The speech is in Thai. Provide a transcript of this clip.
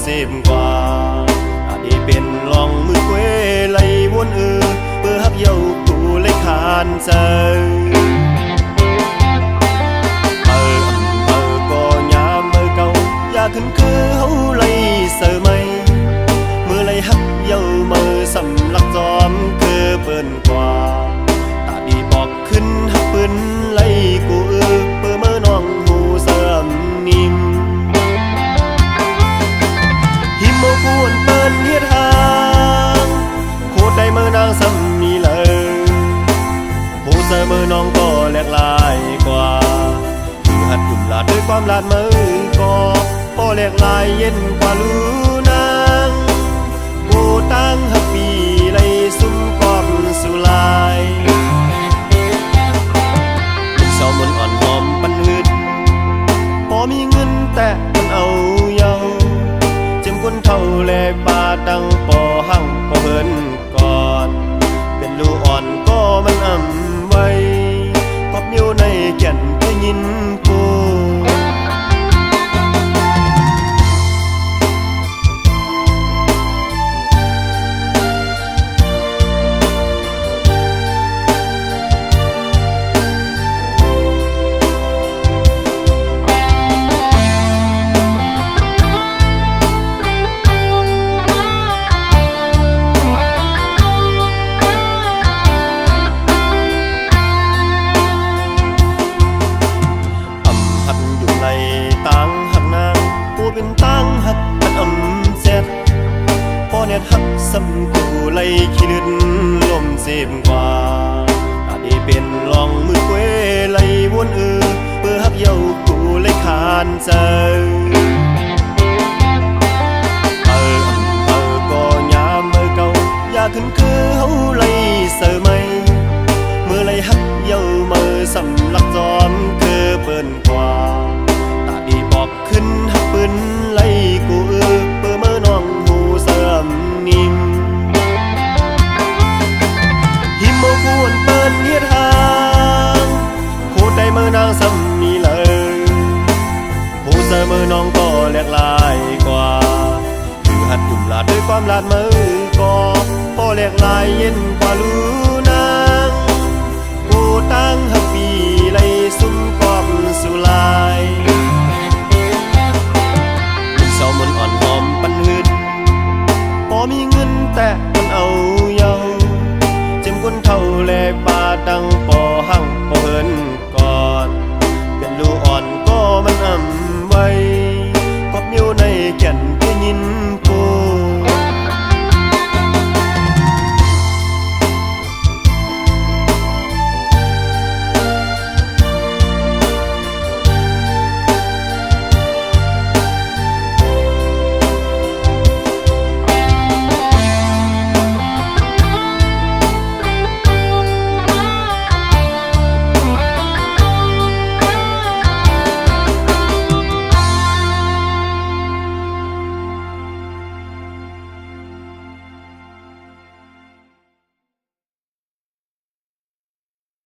เสพกว่าอาจได้เป็นลองมือเว้ไหลวนเพื่อฮักเย้ากูเลยขานใจก็ยามเมื่อเก่าอยากขึ้นคือเฮาไหลเสือไหมเมื่อไหลฮักเย้าเมื่อสำลักจอมคือเปิ้นกว่าตาดีบอกขึ้นฮักเปิ้นไหลกูเพื่อเมื่อน้องหูเสื่อมนิ่มหิมโมกูนเปิ้นเฮ็ดหางโคตรได้เมื่อนางสำนีเลยหูเสือเมื่อน้องก็แหลกลายกว่าหัดยุ่มลาดด้วยความลาดมือก็พอแหลกลายเย็นกว่าลูนางโบตั้งหักปีไหลซุ่มกอบสุลายเศร้ามันอ่อนหอมปันหืดพอมีเงินแต่มันเอาเยาเจ็มคนเท่าแลกบาทดังปอหั่งปอเฮินก่อนเป็นลูอ่อนก็มันอ่ำไว้กอบนิ้วในแก่นได้ยินกูตั้งหักนางผู้เป็นตั้งหักมันเสร็จพอเน็ตหักซ้ำกูไหลขี้ลื่นลมเสียบกว่าอาจได้เป็นลองมือเว้ไหลวนเพื่อหักเย้ากูเลยขานใจก็ยามเมื่อเก่าอยากขึ้นคือเฮาไหลเสือไหมเมื่อไหลหักเย้าเมื่อสำลักจอมคือเปิ้นกว่าบอกขึ้นหักปืนไล่กูเพื่อเมื่อน้องหูเสื่อมนิ่มหิมโมกูนเปิ้นเฮ็ดหางโคตรได้เมื่อนางสำนีเลยหูเสื่อเมื่อน้องก็แหลกลายกว่าคือหัดยุ่มลาดด้วยความลาดมือก็พอแหลกลายเย็นกว่าลู